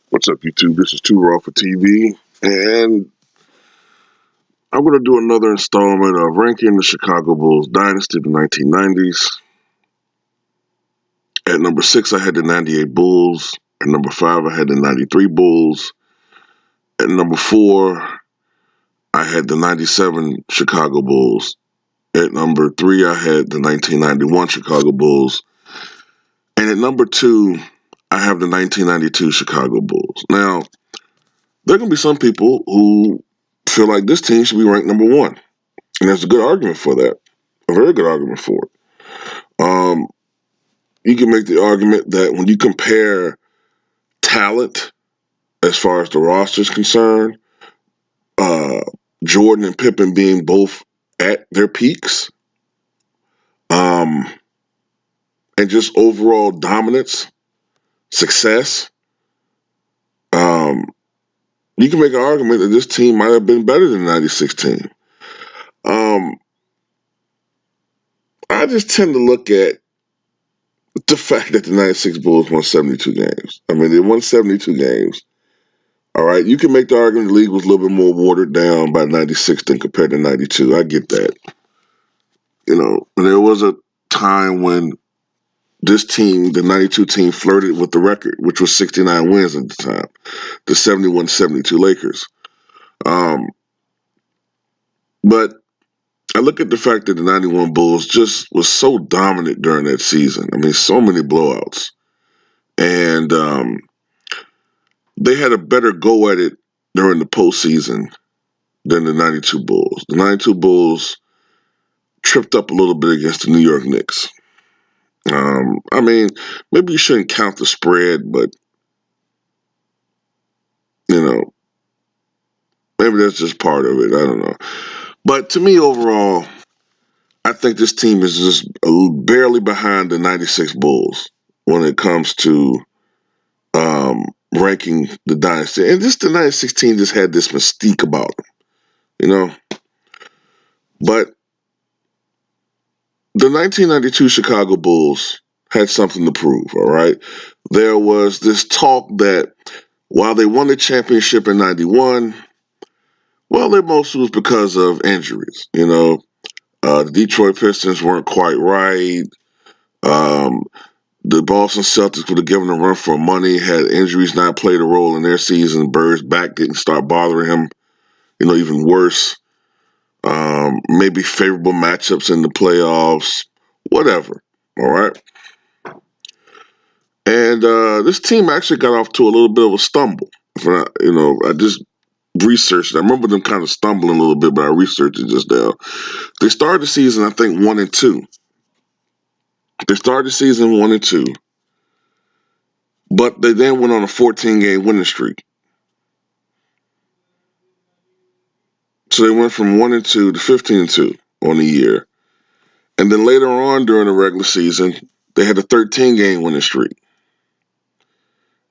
What's up, YouTube? This is Too Raw for TV, and I'm going to do another installment of ranking the Chicago Bulls Dynasty of the 1990s. At number 6, I had the 98 Bulls. At number 5, I had the 93 Bulls. At number 4, I had the 97 Chicago Bulls. At number 3, I had the 1991 Chicago Bulls. And at number 2, I have the 1992 Chicago Bulls. Now, there are going to be some people who feel like this team should be ranked number 1. And there's a good argument for that. A very good argument for it. You can make the argument that when you compare talent as far as the roster is concerned, uh, Jordan and Pippen being both at their peaks, um, and just overall dominance, success, um, you can make an argument that this team might have been better than the 96 team. I just tend to look at the fact that the 96 Bulls won 72 games. I mean, they won 72 games. All right, you can make the argument the league was a little bit more watered down by 96 than compared to 92. I get that. There was a time when this team, the 92 team, flirted with the record, which was 69 wins at the time, the 71-72 Lakers. But I look at the fact that the 91 Bulls just was so dominant during that season. I mean, so many blowouts. And they had a better go at it during the postseason than the 92 Bulls. The 92 Bulls tripped up a little bit against the New York Knicks. I mean, maybe you shouldn't count the spread, but, you know, maybe that's just part of it. I don't know. But to me, overall, I think this team is just barely behind the 96 Bulls when it comes to ranking the dynasty. And just the 96 team just had this mystique about them, you know. But the 1992 Chicago Bulls had something to prove, all right? There was this talk that while they won the championship in 91, well, it mostly was because of injuries, you know. The Detroit Pistons weren't quite right. Um, the Boston Celtics would have given a run for money had injuries not played a role in their season. Bird's back didn't start bothering him, even worse. Maybe favorable matchups in the playoffs, whatever. All right. And this team actually got off to a little bit of a stumble. I just researched it. I remember them kind of stumbling a little bit, but I researched it just now. They started the season, I think, 1-2. They started the season 1-2, but they then went on a 14-game winning streak. So they went from 1-2 to 15-2 on the year. And then later on during the regular season, they had a 13-game winning streak.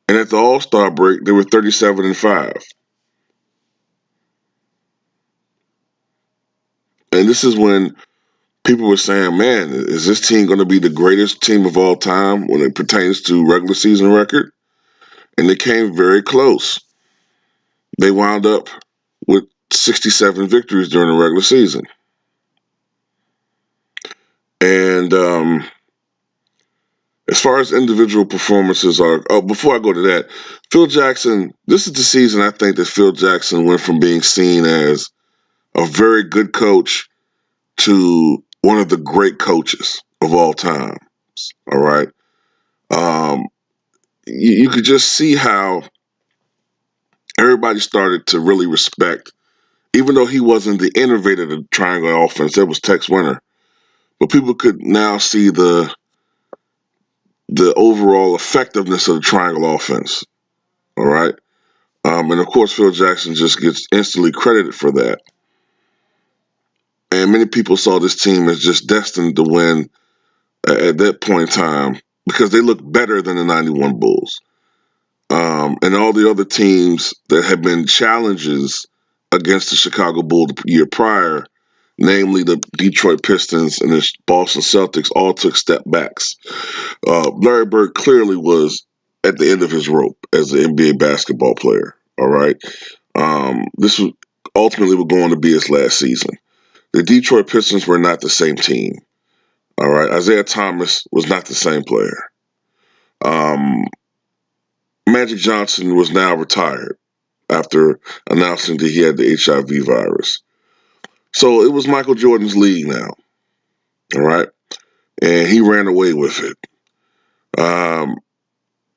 And at the All-Star break, they were 37-5. And this is when people were saying, man, is this team going to be the greatest team of all time when it pertains to regular season record? And they came very close. They wound up with 67 victories during the regular season. And as far as individual performances are, before I go to that, Phil Jackson, this is the season I think that Phil Jackson went from being seen as a very good coach to one of the great coaches of all time. All right. You could just see how everybody started to really respect, even though he wasn't the innovator of the triangle offense, that was Tex Winter. But people could now see the overall effectiveness of the triangle offense. All right. And of course, Phil Jackson just gets instantly credited for that. And many people saw this team as just destined to win at that point in time because they looked better than the 91 Bulls. And all the other teams that had been challenges against the Chicago Bulls the year prior, namely the Detroit Pistons and the Boston Celtics, all took step backs. Larry Bird clearly was at the end of his rope as an NBA basketball player. All right. This was ultimately was going to be his last season. The Detroit Pistons were not the same team. All right. Isaiah Thomas was not the same player. Um, Magic Johnson was now retired after announcing that he had the HIV virus. So it was Michael Jordan's league now. All right. And he ran away with it. Um,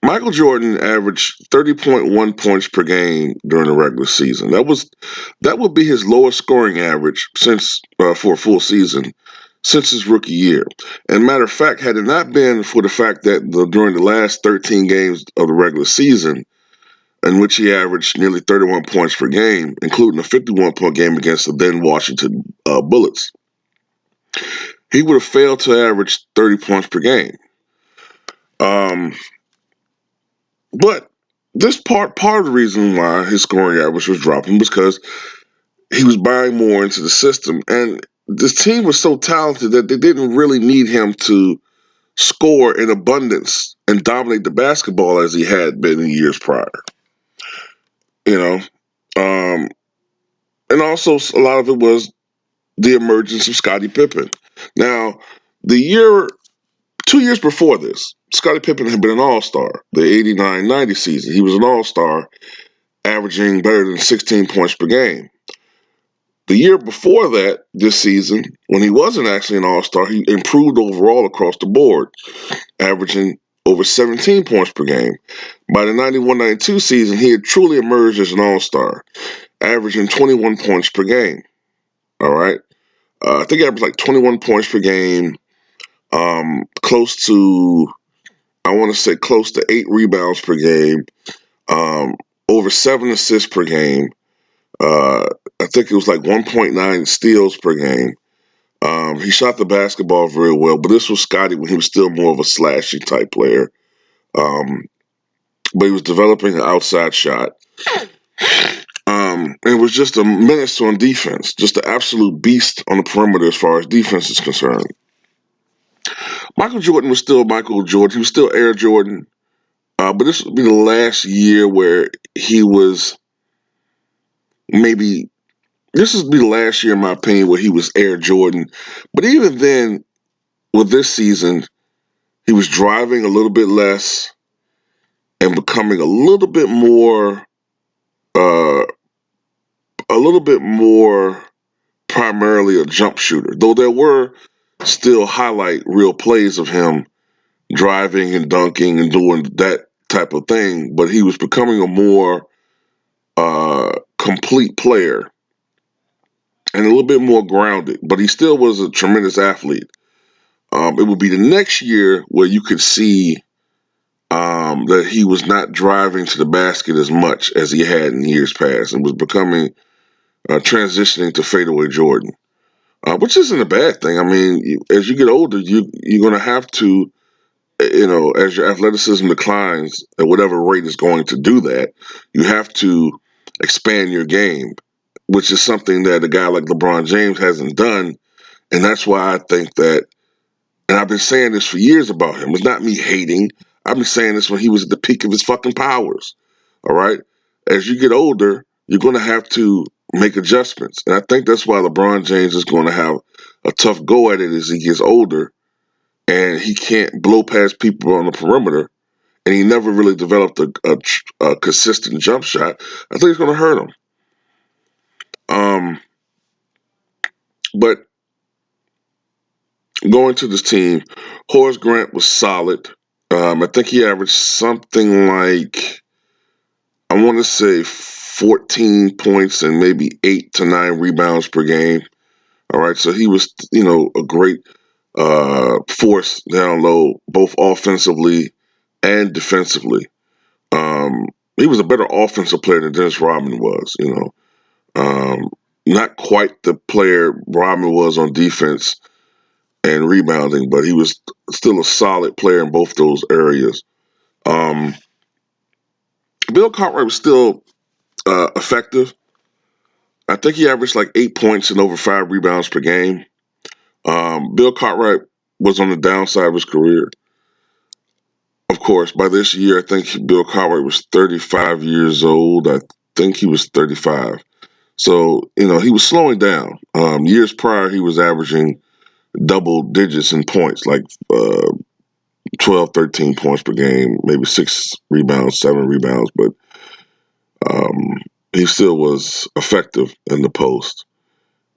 Michael Jordan averaged 30.1 points per game during the regular season. That would be his lowest scoring average since for a full season since his rookie year. And matter of fact, had it not been for the fact that during the last 13 games of the regular season, in which he averaged nearly 31 points per game, including a 51-point game against the then Washington Bullets, he would have failed to average 30 points per game. Um, But this part of the reason why his scoring average was dropping was because he was buying more into the system, and this team was so talented that they didn't really need him to score in abundance and dominate the basketball as he had been in years prior. You know, um, and also a lot of it was the emergence of Scottie Pippen. Now, the year 2 years before this, Scottie Pippen had been an All-Star. The 89-90 season, he was an All-Star averaging better than 16 points per game. The year before that, this season, when he wasn't actually an all-star, he improved overall across the board, averaging over 17 points per game. By the 91-92 season, he had truly emerged as an all-star, averaging 21 points per game. All right. I think he averaged like 21 points per game, close to, I want to say close to 8 rebounds per game, um, over 7 assists per game. I think it was like 1.9 steals per game. He shot the basketball very well, but this was Scotty when he was still more of a slashy type player. Um, but he was developing an outside shot. It was just a menace on defense, just an absolute beast on the perimeter as far as defense is concerned. Michael Jordan was still Michael Jordan. He was still Air Jordan. But this would be the last year where he was maybe this would be the last year, in my opinion, where he was Air Jordan. But even then, with this season, he was driving a little bit less and becoming uh, a little bit more primarily a jump shooter. Though there were still highlight real plays of him driving and dunking and doing that type of thing, but he was becoming a more complete player and a little bit more grounded. But he still was a tremendous athlete. It would be the next year where you could see that he was not driving to the basket as much as he had in years past and was becoming transitioning to fadeaway Jordan, which isn't a bad thing. I mean, as you get older, you're going to have to, as your athleticism declines at whatever rate is going to do that, you have to expand your game, which is something that a guy like LeBron James hasn't done. And that's why I think that, and I've been saying this for years about him. It's not me hating. I've been saying this when he was at the peak of his fucking powers. All right. As you get older, you're going to have to make adjustments. And I think that's why LeBron James is going to have a tough go at it as he gets older and he can't blow past people on the perimeter. And he never really developed a consistent jump shot. I think it's going to hurt him. But going to this team, Horace Grant was solid. I think he averaged something like, I want to say 14 points and maybe 8 to 9 rebounds per game. All right. So he was, a great force down low, both offensively and defensively. He was a better offensive player than Dennis Rodman was. Not quite the player Rodman was on defense and rebounding, but he was still a solid player in both those areas. Um, Bill Cartwright was still effective. I think he averaged like 8 points and over 5 rebounds per game. Bill Cartwright was on the downside of his career. Of course, by this year, I think Bill Cowher was 35 years old. I think he was 35. So, he was slowing down. Years prior, he was averaging double digits in points, like 12, 13 points per game, maybe 6 rebounds, 7 rebounds, but um, he still was effective in the post.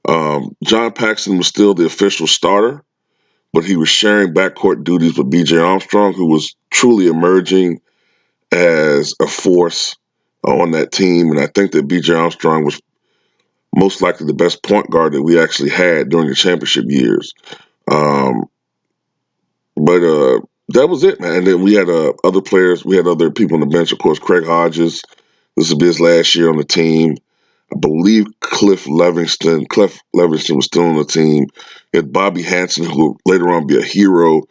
John Paxson was still the official starter, but he was sharing backcourt duties with B.J. Armstrong, who was truly emerging as a force on that team. And I think that B.J. Armstrong was most likely the best point guard that we actually had during the championship years. Um, but that was it, man. And then we had other players. We had other people on the bench. Of course, Craig Hodges. This will be his last year on the team. I believe Cliff Levingston was still on the team. He had Bobby Hansen, who would later on be a hero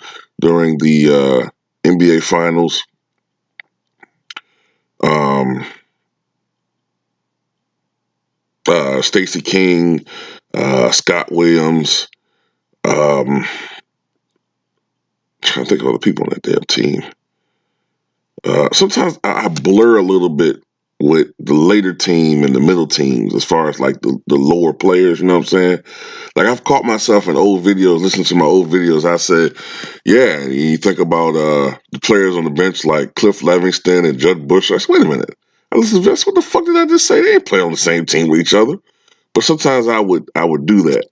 during the NBA Finals. Stacey King, Scott Williams. Trying to think of other people on that damn team. Sometimes I blur a little bit with the later team and the middle teams as far as like the lower players, you know what I'm saying? Like I've caught myself in old videos, listening to my old videos, I said, yeah, you think about the players on the bench like Cliff Levingston and Judd Bush. I said, wait a minute. I listened to this, what the fuck did I just say? They ain't play on the same team with each other. But sometimes I would do that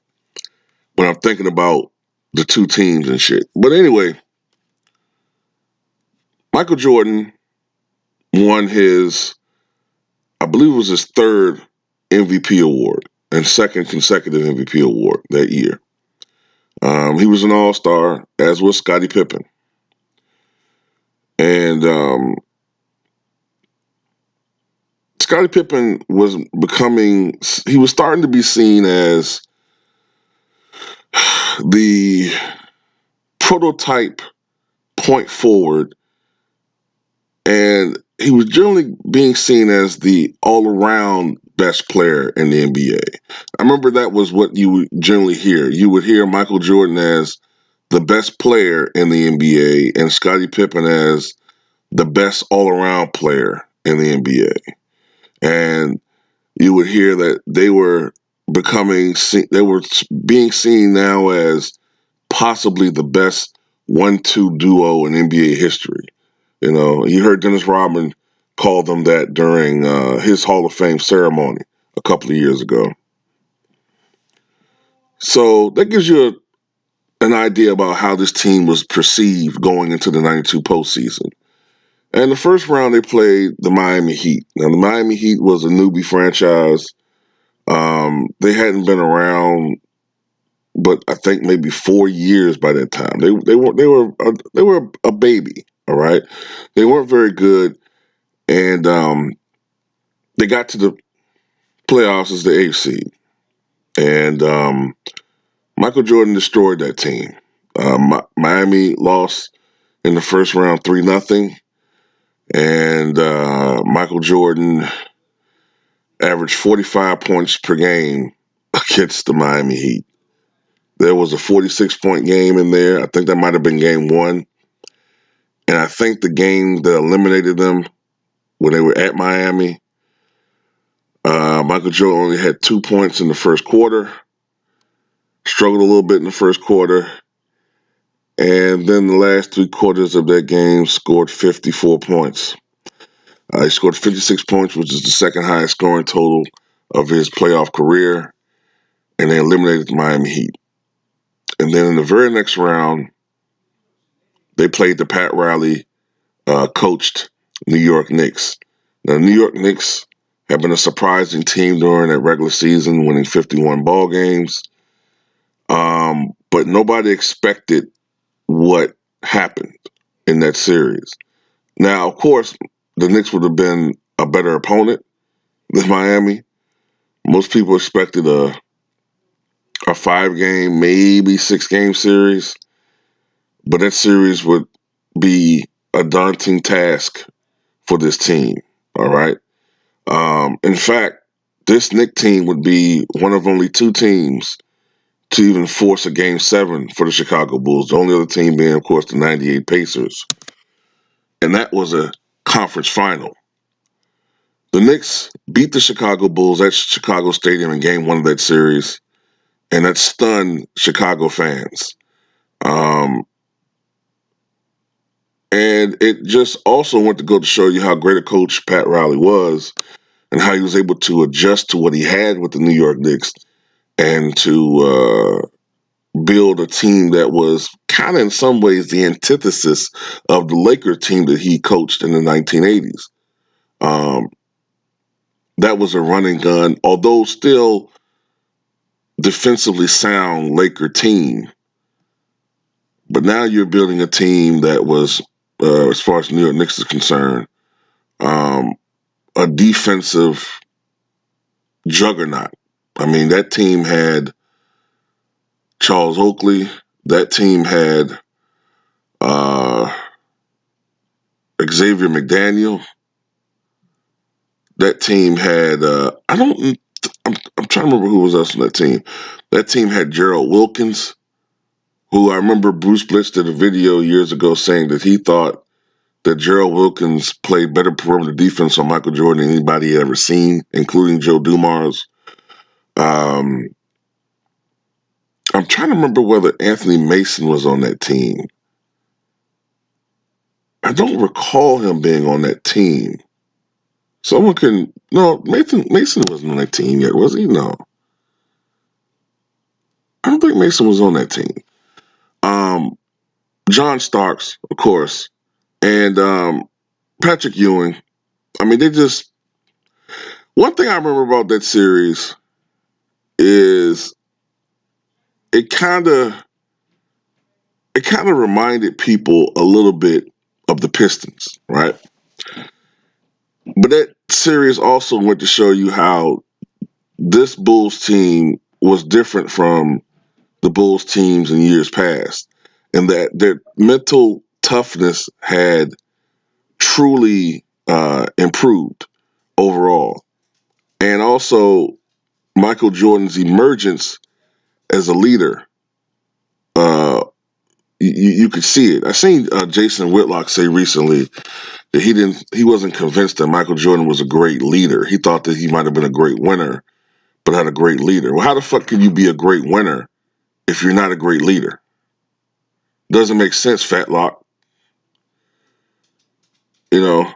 when I'm thinking about the two teams and shit. But anyway, Michael Jordan won I believe it was his third MVP award and second consecutive MVP award that year. He was an all-star, as was Scottie Pippen. And Scottie Pippen was starting to be seen as the prototype point forward, and he was generally being seen as the all-around best player in the NBA. I remember that was what you would generally hear. You would hear Michael Jordan as the best player in the NBA and Scottie Pippen as the best all-around player in the NBA. And you would hear that they were being seen now as possibly the best 1-2 duo in NBA history. You heard Dennis Rodman call them that during his Hall of Fame ceremony a couple of years ago. So that gives you an idea about how this team was perceived going into the 92 postseason. And the first round, they played the Miami Heat. Now, the Miami Heat was a newbie franchise. They hadn't been around, but I think maybe 4 years by that time. They were a baby. All right, they weren't very good, and they got to the playoffs as the 8th seed, and Michael Jordan destroyed that team. Miami lost in the first round 3-0, and Michael Jordan averaged 45 points per game against the Miami Heat. There was a 46-point game in there. I think that might have been game 1. And I think the game that eliminated them when they were at Miami, Michael Jordan only had 2 points in the first quarter, struggled a little bit in the first quarter, and then the last 3 quarters of that game scored 54 points. He scored 56 points, which is the second highest scoring total of his playoff career, and they eliminated the Miami Heat. And then in the very next round, they played the Pat Riley coached New York Knicks. Now, the New York Knicks have been a surprising team during that regular season, winning 51 ball games. But nobody expected what happened in that series. Now, of course, the Knicks would have been a better opponent than Miami. Most people expected a 5-game, maybe 6-game series, but that series would be a daunting task for this team. All right. In fact, this Knicks team would be one of only 2 teams to even force a Game 7 for the Chicago Bulls. The only other team being, of course, the '98 Pacers. and that was a conference final. The Knicks beat the Chicago Bulls at Chicago Stadium in Game 1 of that series, and that stunned Chicago fans. Um, and it just also went to go to show you how great a coach Pat Riley was and how he was able to adjust to what he had with the New York Knicks and to build a team that was kind of in some ways the antithesis of the Lakers team that he coached in the 1980s. Um, that was a running gun, although still defensively sound Laker team. But now you're building a team that was, as far as New York Knicks is concerned, um, a defensive juggernaut. I mean, that team had Charles Oakley. That team had uh, Xavier McDaniel. That team had I don't. I'm trying to remember who was else on that team. That team had Gerald Wilkins, who I remember Bruce Blitz did a video years ago saying that he thought that Gerald Wilkins played better perimeter defense on Michael Jordan than anybody had ever seen, including Joe Dumars. Um, I'm trying to remember whether Anthony Mason was on that team. I don't recall him being on that team. Someone can no Mason wasn't on that team yet, was he? No, I don't think Mason was on that team. Um, John Starks, of course, and Patrick Ewing. I mean, they just one thing I remember about that series is it kind of it kind of reminded people a little bit of the Pistons, right? But that series also went to show you how this Bulls team was different from the Bulls teams in years past, and that their mental toughness had truly improved overall. And also, Michael Jordan's emergence as a leader, uh, you could see it. I seen Jason Whitlock say recently that he wasn't convinced that Michael Jordan was a great leader. He thought that he might have been a great winner, but had a great leader. Well, how the fuck can you be a great winner if you're not a great leader? Doesn't make sense, Fatlock. You know,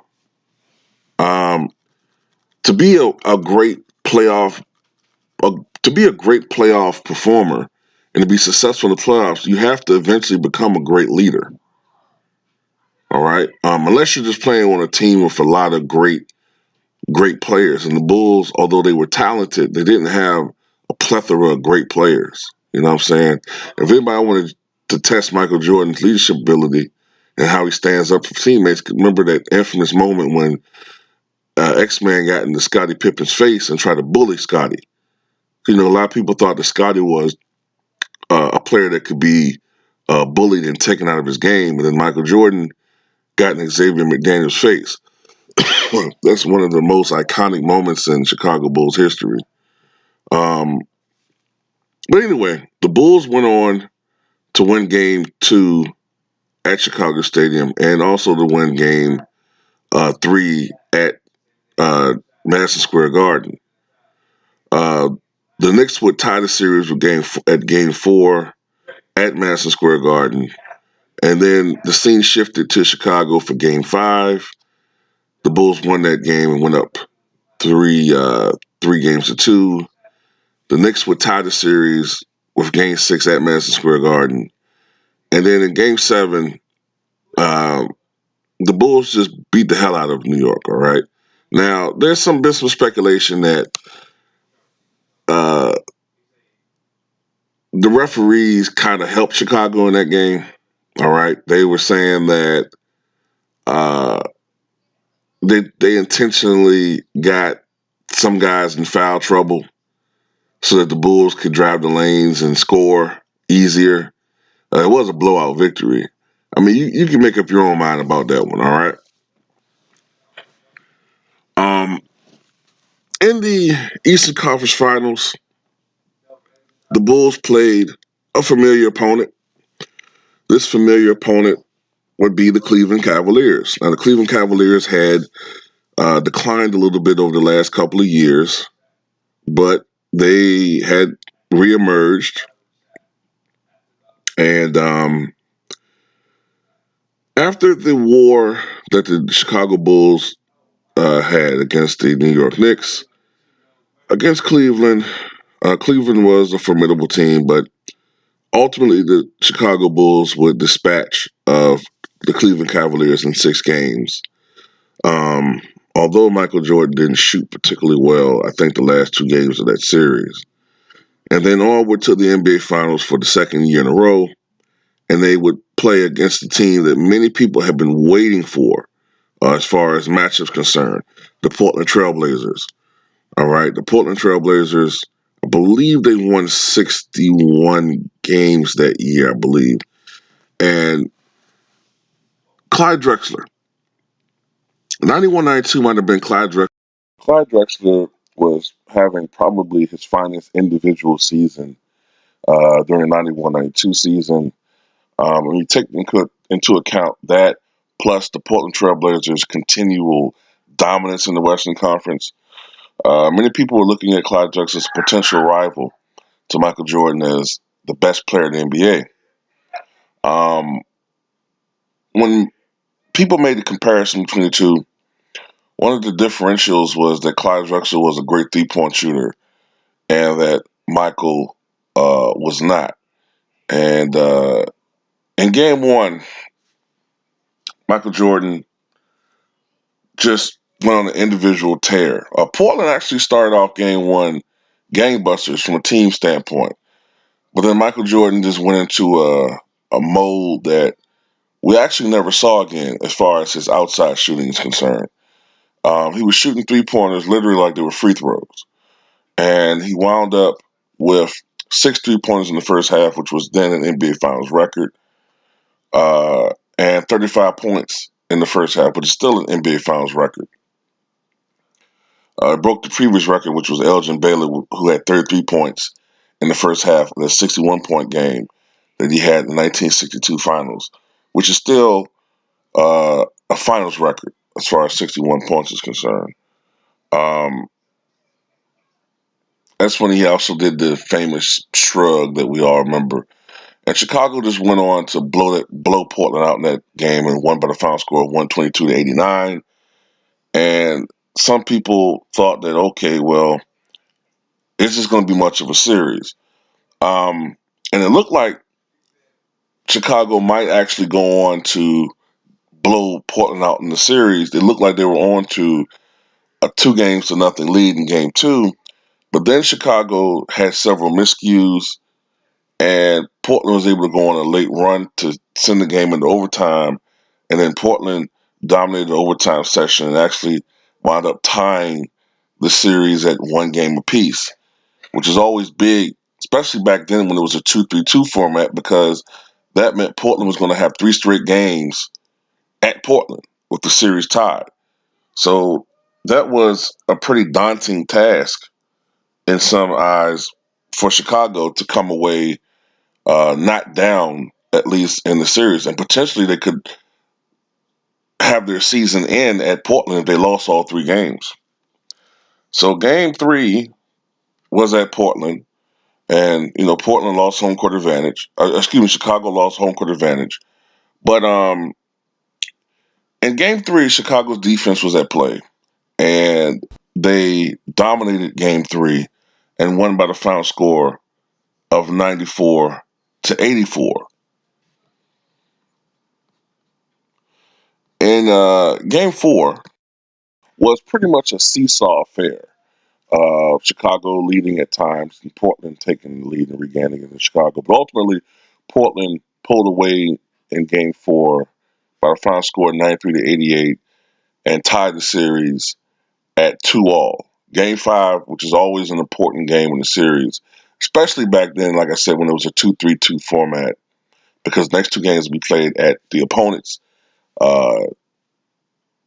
um, to be a great playoff, a, to be a great playoff performer, and to be successful in the playoffs, you have to eventually become a great leader. All right, unless you're just playing on a team with a lot of great players. And the Bulls, although they were talented, they didn't have a plethora of great players. You know what I'm saying? If anybody wanted to test Michael Jordan's leadership ability and how he stands up for teammates, remember that infamous moment when X-Man got into Scottie Pippen's face and tried to bully Scottie. You know, a lot of people thought that Scottie was a player that could be bullied and taken out of his game, and then Michael Jordan got in Xavier McDaniel's face. That's one of the most iconic moments in Chicago Bulls history. Um, but anyway, the Bulls went on to win Game 2 at Chicago Stadium and also to win Game 3 at Madison Square Garden. Uh, the Knicks would tie the series with Game 4 at Madison Square Garden, and then the scene shifted to Chicago for Game 5. The Bulls won that game and went up three games to two. The Knicks would tie the series with Game 6 at Madison Square Garden. And then in Game 7, uh, the Bulls just beat the hell out of New York, all right? Now, there's been some speculation that uh, the referees kind of helped Chicago in that game, all right? They were saying that uh, they intentionally got some guys in foul trouble so that the Bulls could drive the lanes and score easier. It was a blowout victory. I mean, you can make up your own mind about that one, all right? Um, in the Eastern Conference Finals, the Bulls played a familiar opponent. This familiar opponent would be the Cleveland Cavaliers. Now, the Cleveland Cavaliers had declined a little bit over the last couple of years, but they had reemerged. And after the war that the Chicago Bulls had against the New York Knicks, against Cleveland, Cleveland was a formidable team, but ultimately the Chicago Bulls would dispatch of the Cleveland Cavaliers in 6 games. Um, Although Michael Jordan didn't shoot particularly well, I think the last 2 games of that series. And then onward to the NBA Finals for the second year in a row, and they would play against the team that many people have been waiting for as far as matchups concerned, the Portland Trailblazers. All right, the Portland Trailblazers, I believe they won 61 games that year, I believe. And Clyde Drexler, 91-92 might have been Clyde Drexler. Clyde Drexler was having probably his finest individual season during the 91-92 season. When you take into account that, plus the Portland Trailblazers' continual dominance in the Western Conference, many people were looking at Clyde Drexler's potential rival to Michael Jordan as the best player in the NBA. When people made the comparison between the two, one of the differentials was that Clyde Drexler was a great three-point shooter and that Michael was not. And in game one, Michael Jordan just went on an individual tear. Portland actually started off game one gangbusters from a team standpoint, but then Michael Jordan just went into a mode that we actually never saw again as far as his outside shooting is concerned. He was shooting 3-pointers literally like they were free throws, and he wound up with 6 3-pointers in the first half, which was then an NBA Finals record, and 35 points in the first half, but it's still an NBA Finals record. It broke the previous record, which was Elgin Baylor, who had 33 points in the first half of the 61-point game that he had in the 1962 Finals, which is still a Finals record as far as 61 points is concerned. Um, that's when he also did the famous shrug that we all remember. And Chicago just went on to blow Portland out in that game and won by the final score of 122-89. And some people thought that, okay, well, it's just going to be much of a series. And it looked like Chicago might actually go on to blow Portland out in the series. It looked like they were on to a 2 games to nothing lead in game two. But then Chicago had several miscues, and Portland was able to go on a late run to send the game into overtime. And then Portland dominated the overtime session and actually wound up tying the series at 1 game apiece, which is always big, especially back then when it was a 2-3-2 format, because that meant Portland was going to have 3 straight games at Portland with the series tied. So that was a pretty daunting task in some eyes for Chicago to come away not down, at least in the series. And potentially they could have their season end at Portland if they lost all 3 games. So game three was at Portland. And, Portland lost home court advantage. Chicago lost home court advantage. But in game three, Chicago's defense was at play. And they dominated game three and won by the final score of 94-84. And game four was pretty much a seesaw affair. Chicago leading at times, and Portland taking the lead and regaining it in Chicago. But ultimately, Portland pulled away in game four by the final score 93-88 and tied the series at 2-all. Game five, which is always an important game in the series, especially back then, like I said, when it was a 2-3-2 format, because the next 2 games will be played at the opponent's uh,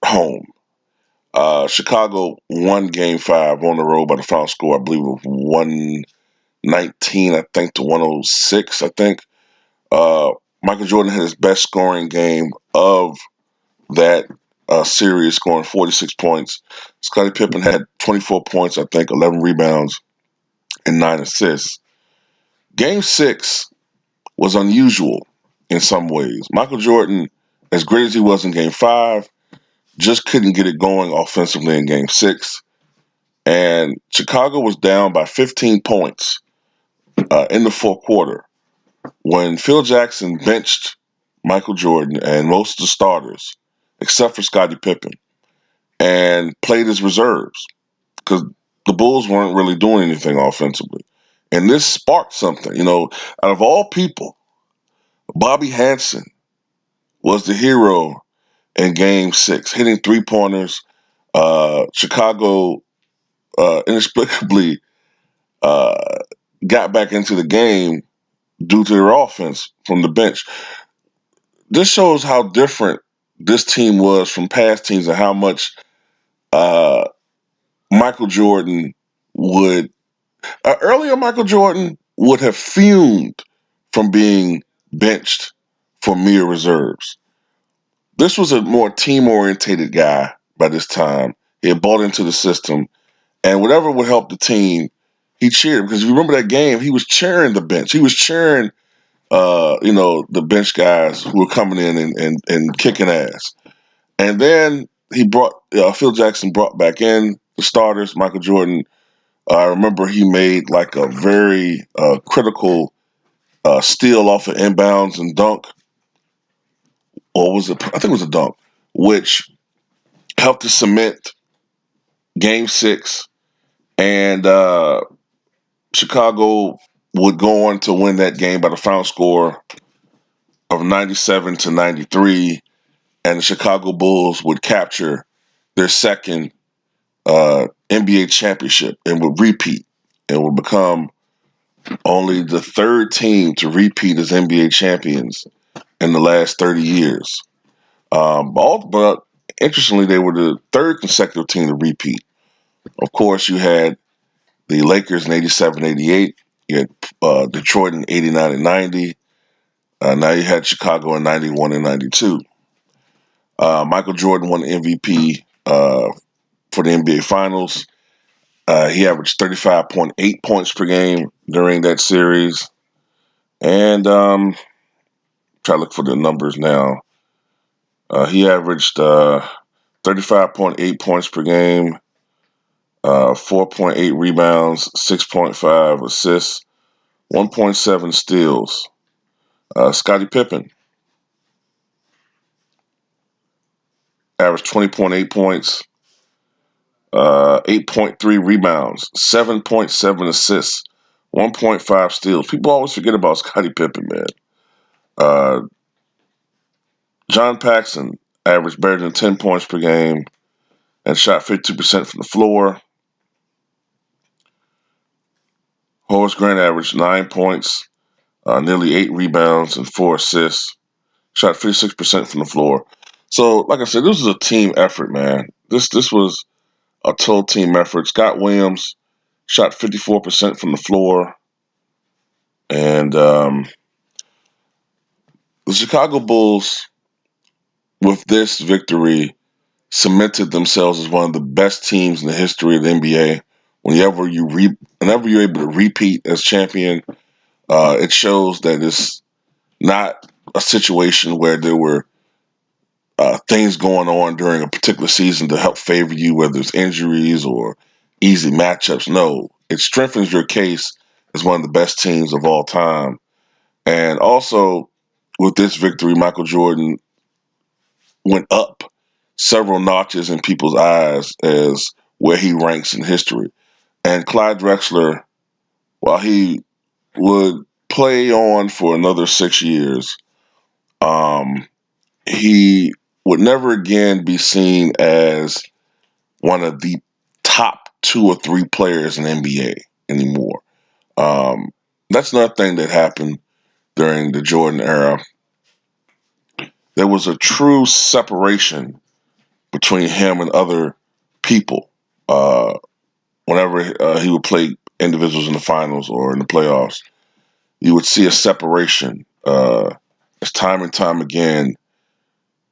home. Chicago won game five on the road by the final score, I believe, of 119, I think, to 106, I think. Michael Jordan had his best scoring game of that series, scoring 46 points. Scottie Pippen had 24 points, I think, 11 rebounds, and 9 assists. Game 6 was unusual in some ways. Michael Jordan, as great as he was in Game 5, just couldn't get it going offensively in Game 6. And Chicago was down by 15 points in the fourth quarter when Phil Jackson benched Michael Jordan and most of the starters, except for Scottie Pippen, and played his reserves because the Bulls weren't really doing anything offensively. And this sparked something. Out of all people, Bobby Hansen was the hero in Game 6, hitting three-pointers. Chicago inexplicably uh, got back into the game due to their offense from the bench. This shows how different this team was from past teams and how much uh, Michael Jordan would. Earlier, Michael Jordan would have fumed from being benched for mere reserves. This was a more team-orientated guy by this time. He had bought into the system, and whatever would help the team, he cheered. Because if you remember that game, he was cheering the bench. He was cheering, the bench guys who were coming in and kicking ass. And then Phil Jackson brought back in the starters. Michael Jordan, I remember he made like a very critical steal off of inbounds and dunk, or was it? I think it was a dunk, which helped to cement Game 6, and Chicago would go on to win that game by the final score of 97-93, and the Chicago Bulls would capture their second NBA championship and would repeat and would become only the third team to repeat as NBA champions in the last 30 years. But interestingly, they were the third consecutive team to repeat. Of course, you had the Lakers in 87-88. You had Detroit in 89 and 90. Now you had Chicago in 91 and 92. Michael Jordan won the MVP for the NBA Finals. He averaged 35.8 points per game during that series. And try to look for the numbers now. He averaged 35.8 points per game, 4.8 rebounds, 6.5 assists, 1.7 steals. Scottie Pippen averaged 20.8 points, 8.3 rebounds, 7.7 assists, 1.5 steals. People always forget about Scottie Pippen, man. Uh, John Paxson averaged better than 10 points per game and shot 52% from the floor. Horace Grant averaged 9 points, nearly 8 rebounds, and 4 assists. Shot 56% from the floor. So, like I said, this was a team effort, man. This was a total team effort. Scott Williams shot 54% from the floor. And the Chicago Bulls, with this victory, cemented themselves as one of the best teams in the history of the NBA. Whenever you're able to repeat as champion, it shows that it's not a situation where there were things going on during a particular season to help favor you, whether it's injuries or easy matchups. No, it strengthens your case as one of the best teams of all time. And also, with this victory, Michael Jordan went up several notches in people's eyes as where he ranks in history. And Clyde Drexler, while he would play on for another 6 years, he would never again be seen as one of the top 2 or 3 players in the NBA anymore. That's another thing that happened during the Jordan era. There was a true separation between him and other people whenever he would play individuals in the finals or in the playoffs. You would see a separation. as time and time again,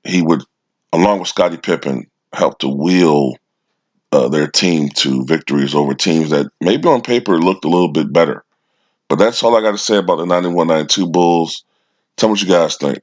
he would, along with Scottie Pippen, help to wheel their team to victories over teams that maybe on paper looked a little bit better. But that's all I got to say about the 91-92 Bulls. Tell me what you guys think.